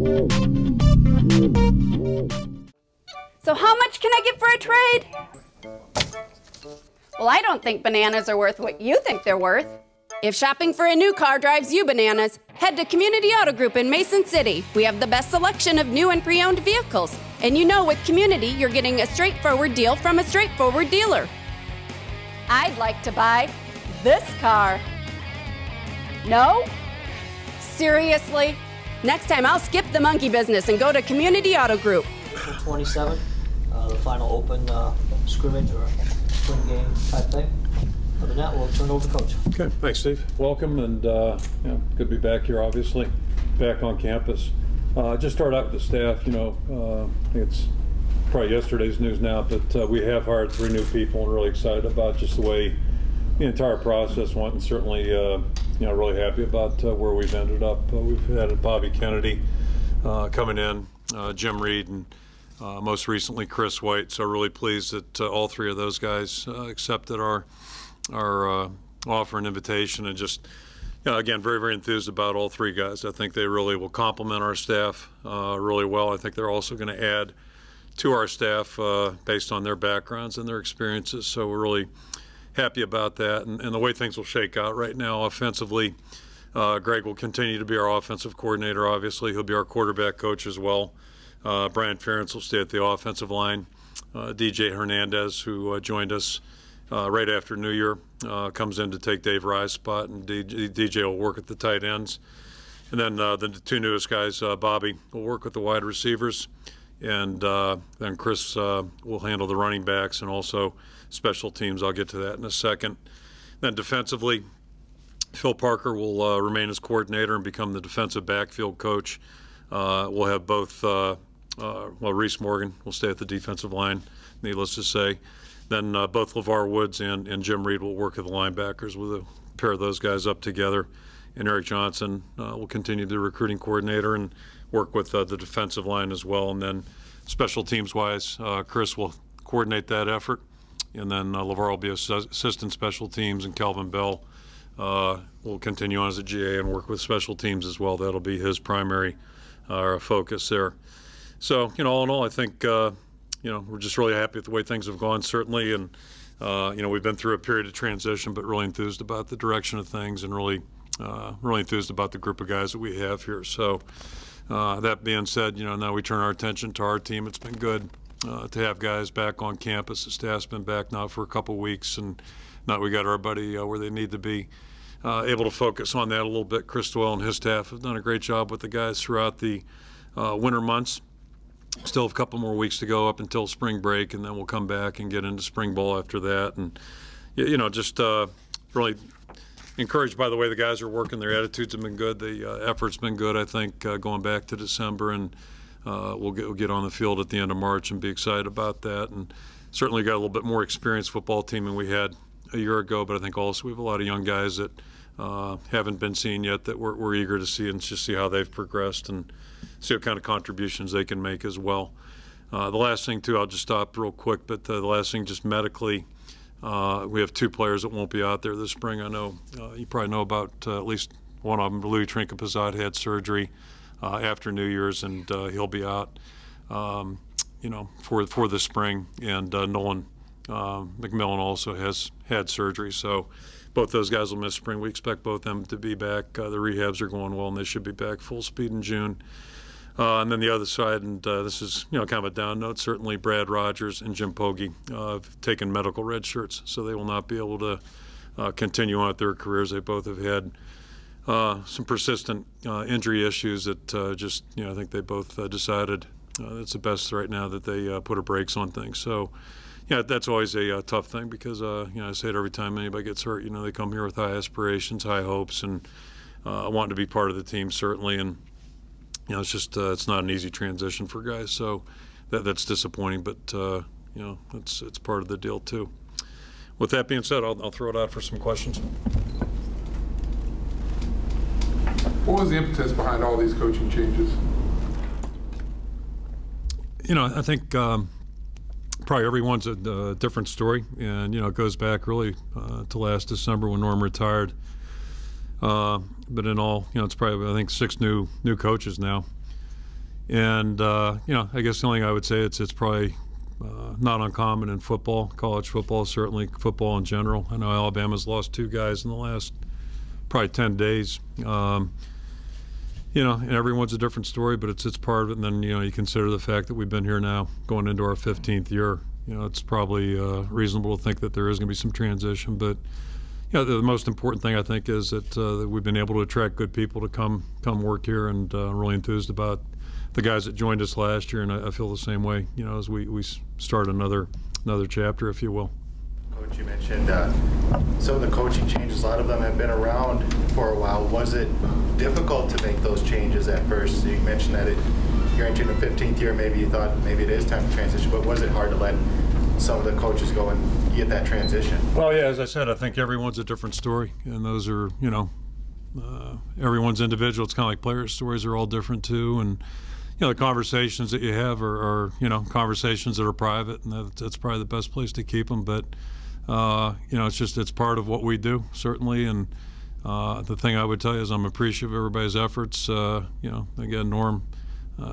So how much can I get for a trade? Well, I don't think bananas are worth what you think they're worth. If shopping for a new car drives you bananas, head to Community Auto Group in Mason City. We have the best selection of new and pre-owned vehicles. And you know with Community, you're getting a straightforward deal from a straightforward dealer. I'd like to buy this car. No? Seriously? Next time I'll skip the monkey business and go to Community Auto Group. 27, the final open scrimmage or spring game type thing. Other than that, we'll turn it over to Coach. Okay, thanks, Steve. Welcome, and good to be back here, obviously, back on campus. Just start out with the staff. I think it's probably yesterday's news now, but we have hired 3 new people and really excited about just the way the entire process went, and certainly, really happy about where we've ended up. We've had Bobby Kennedy coming in, Jim Reed, and most recently Chris White. So really pleased that all 3 of those guys accepted our offer and invitation, and just again very, very enthused about all 3 guys. I think they really will complement our staff really well. I think they're also going to add to our staff based on their backgrounds and their experiences. So we're really happy about that, and the way things will shake out right now offensively. Greg will continue to be our offensive coordinator. Obviously, he'll be our quarterback coach as well. Brian Ferentz will stay at the offensive line. DJ Hernandez, who joined us right after New Year, comes in to take Dave Rye's spot, and DJ will work at the tight ends. And then the 2 newest guys, Bobby will work with the wide receivers, and then Chris will handle the running backs and also special teams. I'll get to that in a second. Then defensively, Phil Parker will remain as coordinator and become the defensive backfield coach. We'll have both, Reese Morgan will stay at the defensive line, needless to say. Then both LeVar Woods and Jim Reed will work at the linebackers. We'll pair those guys up together. And Eric Johnson will continue to be the recruiting coordinator and work with the defensive line as well. And then special teams-wise, Chris will coordinate that effort. And then LeVar will be assistant special teams, and Kelvin Bell will continue on as a GA and work with special teams as well. That'll be his primary focus there. So, all in all, I think, we're just really happy with the way things have gone, certainly. And, we've been through a period of transition, but really enthused about the direction of things, and really enthused about the group of guys that we have here. So that being said, now we turn our attention to our team. It's been good to have guys back on campus. The staff's been back now for a couple weeks, and now we got everybody where they need to be, able to focus on that a little bit. Chris Doyle and his staff have done a great job with the guys throughout the winter months. Still have a couple more weeks to go up until spring break, and then we'll come back and get into spring ball after that. And just really encouraged by the way the guys are working. Their attitudes have been good. The effort's been good, I think, going back to December, and we'll get on the field at the end of March and be excited about that. And certainly got a little bit more experienced football team than we had a year ago, but I think also we have a lot of young guys that haven't been seen yet that we're eager to see, and just see how they've progressed and see what kind of contributions they can make as well. The last thing, too, I'll just stop real quick, but the last thing, just medically, we have 2 players that won't be out there this spring. I know you probably know about at least one of them. Louis Trinket-Pizat had surgery after New Year's, and he'll be out, for the spring. And Nolan McMillan also has had surgery, so both those guys will miss spring. We expect both of them to be back. The rehabs are going well, and they should be back full speed in June. And then the other side, and this is kind of a down note, certainly Brad Rogers and Jim Pogge have taken medical red shirts, so they will not be able to continue on with their careers. They both have had some persistent injury issues that I think they both decided it's the best right now that they put a brakes on things. So that's always a tough thing, because I say it every time anybody gets hurt. They come here with high aspirations, high hopes, and wanting to be part of the team, certainly. And it's just it's not an easy transition for guys, so that's disappointing. But it's part of the deal too. With that being said, I'll throw it out for some questions. What was the impetus behind all these coaching changes? I think probably everyone's a different story, and it goes back really to last December when Norm retired. But in all, it's probably, I think, 6 new coaches now. And I guess the only thing I would say it's probably not uncommon in football, college football, certainly football in general. I know Alabama's lost 2 guys in the last probably 10 days. And everyone's a different story, but it's part of it. And then, you consider the fact that we've been here now going into our 15th year. It's probably reasonable to think that there is going to be some transition. But, the most important thing, I think, is that we've been able to attract good people to come work here, and I'm really enthused about the guys that joined us last year, and I feel the same way, as we start another chapter, if you will. Coach, you mentioned some of the coaching changes. A lot of them have been around for a while. Was it difficult to make those changes at first? So you mentioned that you're entering the 15th year. Maybe you thought maybe it is time to transition, but was it hard to let some of the coaches go and get that transition? Well, yeah, as I said, I think everyone's a different story, and those are, everyone's individual. It's kind of like players' stories are all different too, and the conversations that you have are conversations that are private, and that's probably the best place to keep them. But it's part of what we do, certainly. And the thing I would tell you is I'm appreciative of everybody's efforts. Again, Norm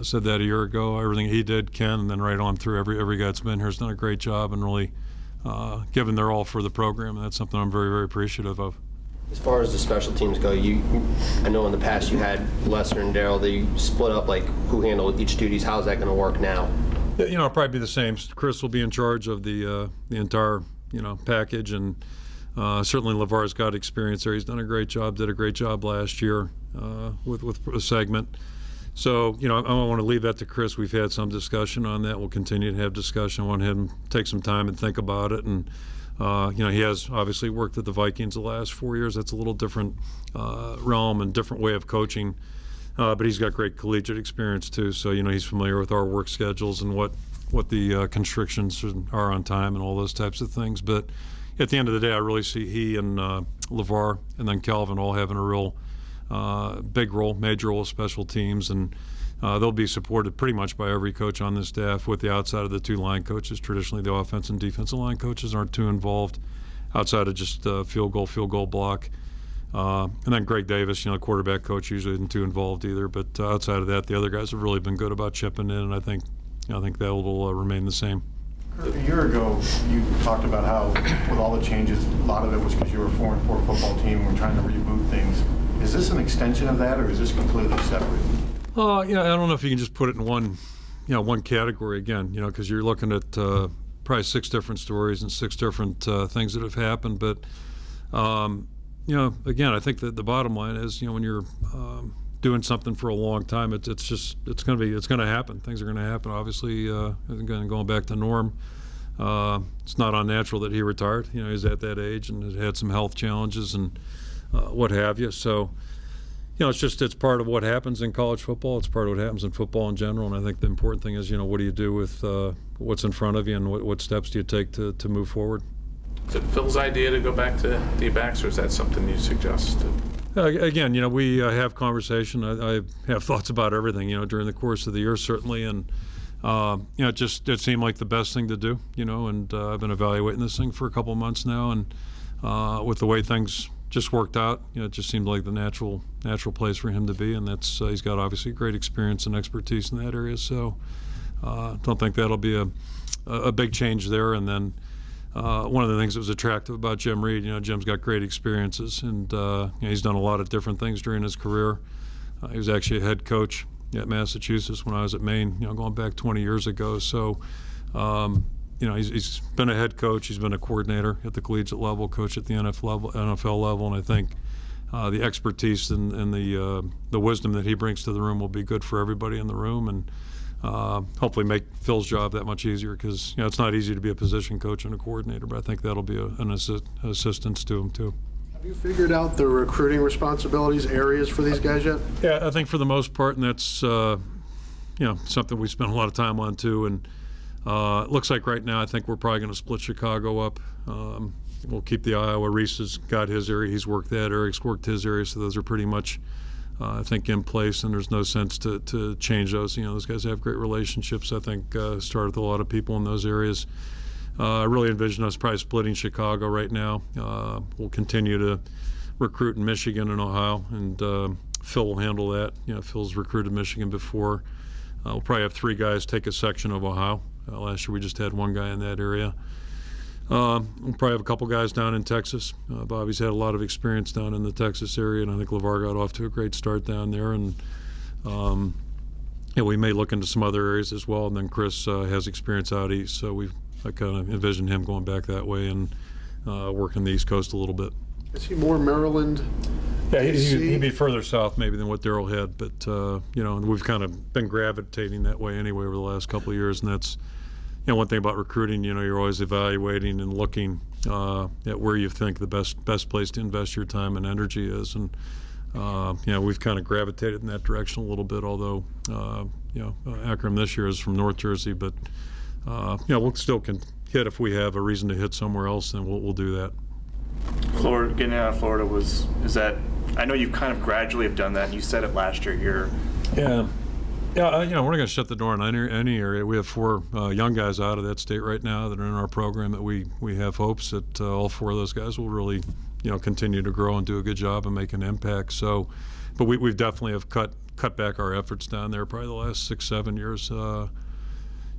said that a year ago. Everything he did, Ken, and then right on through, every guy that's been here has done a great job and really given their all for the program. And that's something I'm very, very appreciative of. As far as the special teams go, I know in the past you had Lester and Darryl. They split up like who handled each duties. How's that going to work now? Yeah, it'll probably be the same. Chris will be in charge of the entire package, and certainly LeVar's got experience there. He's done a great job. Did a great job last year with a segment. So I don't want to leave that to Chris. We've had some discussion on that. We'll continue to have discussion. I want him to take some time and think about it. And he has obviously worked at the Vikings the last 4 years. That's a little different realm and different way of coaching. But he's got great collegiate experience too. So he's familiar with our work schedules and what the constrictions are on time and all those types of things. But at the end of the day, I really see he and LeVar and then Calvin all having a real big role, major role of special teams, and they'll be supported pretty much by every coach on this staff, with the outside of the 2 line coaches. Traditionally, the offense and defensive line coaches aren't too involved outside of just field goal block. And then Greg Davis, quarterback coach, usually isn't too involved either. But outside of that, the other guys have really been good about chipping in, and I think that will remain the same. Kirk, a year ago, you talked about how, with all the changes, a lot of it was because you were a 4-4 football team and were trying to reboot things. Is this an extension of that, or is this completely separate? I don't know if you can just put it in one category again, because you're looking at probably 6 different stories and 6 different things that have happened. But again, I think that the bottom line is, when you're doing something for a long time, it's going to happen. Things are going to happen. Obviously, going back to Norm, it's not unnatural that he retired. He's at that age and has had some health challenges and what have you. So, it's part of what happens in college football. It's part of what happens in football in general. And I think the important thing is, what do you do with what's in front of you, and what steps do you take to move forward? Is it Phil's idea to go back to D-backs, or is that something you suggest? Again, we have conversation. I have thoughts about everything, during the course of the year, certainly. And, it seemed like the best thing to do, and I've been evaluating this thing for a couple of months now. And with the way things just worked out, it just seemed like the natural place for him to be. And that's he's got obviously great experience and expertise in that area. So don't think that'll be a big change there. And then one of the things that was attractive about Jim Reed, Jim's got great experiences, and he's done a lot of different things during his career. He was actually a head coach at Massachusetts when I was at Maine, going back 20 years ago. So, he's been a head coach. He's been a coordinator at the collegiate level, coach at the NFL level, and I think the expertise and the wisdom that he brings to the room will be good for everybody in the room, and hopefully make Phil's job that much easier, because it's not easy to be a position coach and a coordinator, but I think that'll be an assistance to him too. Have you figured out the recruiting responsibilities areas for these guys yet? Yeah, I think for the most part, and that's something we spent a lot of time on too. And it looks like right now, I think we're probably going to split Chicago up. We'll keep the Iowa. Reese has got his area. He's worked that. Eric's worked his area. So those are pretty much, I think, in place, and there's no sense to change those. Those guys have great relationships. I think started with a lot of people in those areas. I really envision us probably splitting Chicago right now. We'll continue to recruit in Michigan and Ohio, and Phil will handle that. Phil's recruited Michigan before. We'll probably have 3 guys take a section of Ohio. Last year we just had 1 guy in that area. We'll probably have a couple guys down in Texas. Bobby's had a lot of experience down in the Texas area, and I think LeVar got off to a great start down there. And we may look into some other areas as well. And then Chris has experience out east, so I kind of envision him going back that way and working the East Coast a little bit. Is he more Maryland? Yeah, he'd be further south maybe than what Darryl had, but we've kind of been gravitating that way anyway over the last couple of years, and that's one thing about recruiting. You're always evaluating and looking at where you think the best place to invest your time and energy is, and we've kind of gravitated in that direction a little bit. Although Akram this year is from North Jersey, but we'll still can hit if we have a reason to hit somewhere else, then we'll do that. Florida, getting out of Florida is that, I know you kind of gradually have done that, and you said it last year. Yeah, we're not going to shut the door in any area. We have 4 young guys out of that state right now that are in our program that we have hopes that all 4 of those guys will really continue to grow and do a good job and make an impact. So, but we've definitely have cut back our efforts down there probably the last 6-7 years.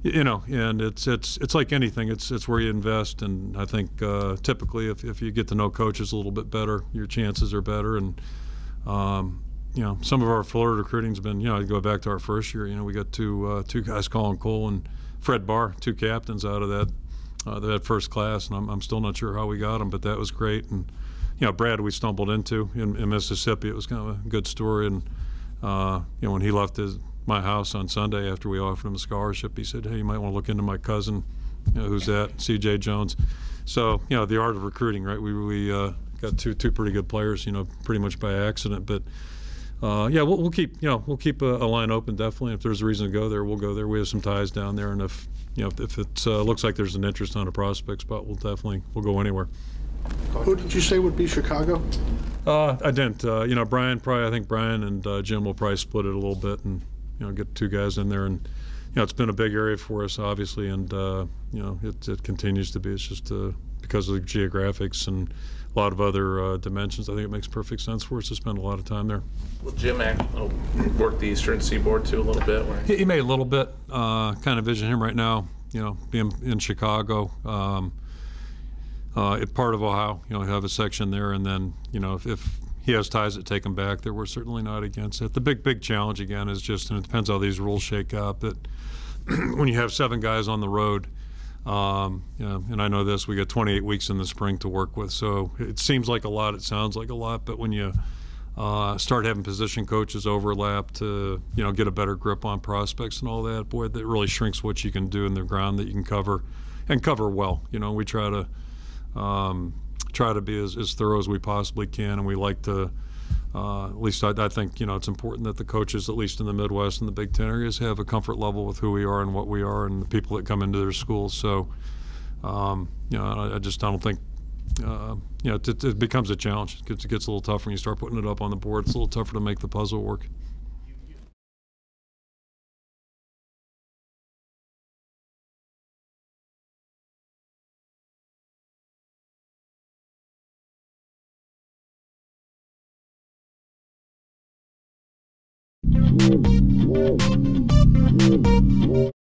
And it's like anything. It's where you invest, and I think typically if you get to know coaches a little bit better, your chances are better. And some of our Florida recruiting's been, I go back to our first year. We got two guys, Colin Cole and Fred Barr, 2 captains out of that first class, and I'm still not sure how we got them, but that was great. And Brad, we stumbled into in Mississippi. It was kind of a good story. And when he left my house on Sunday after we offered him a scholarship, he said, "Hey, you might want to look into my cousin, who's that, C.J. Jones." So, the art of recruiting, right? We got two pretty good players, pretty much by accident. But we'll keep a line open definitely. If there's a reason to go there, we'll go there. We have some ties down there, and if it looks like there's an interest on a prospect spot, we'll go anywhere. Who did you say would be Chicago? I didn't. Brian I think Brian and Jim will probably split it a little bit and get 2 guys in there. And it's been a big area for us, obviously, and it continues to be. It's just because of the geographics and a lot of other dimensions. I think it makes perfect sense for us to spend a lot of time there. Will Jim work the Eastern Seaboard too a little bit? He may a little bit. Kind of vision him right now, being in Chicago. Part of Ohio, have a section there, and then, if he has ties that take him back there, we're certainly not against it. The big challenge again is just, and it depends how these rules shake out, but when you have 7 guys on the road, and I know this, we got 28 weeks in the spring to work with, so it seems like a lot, it sounds like a lot, but when you start having position coaches overlap to, get a better grip on prospects and all that, boy, that really shrinks what you can do in the ground that you can cover, and cover well. We try to be as thorough as we possibly can, and we like to, at least I think, it's important that the coaches, at least in the Midwest and the Big Ten areas, have a comfort level with who we are and what we are and the people that come into their schools. So, I don't think, it becomes a challenge. It gets a little tougher when you start putting it up on the board. It's a little tougher to make the puzzle work.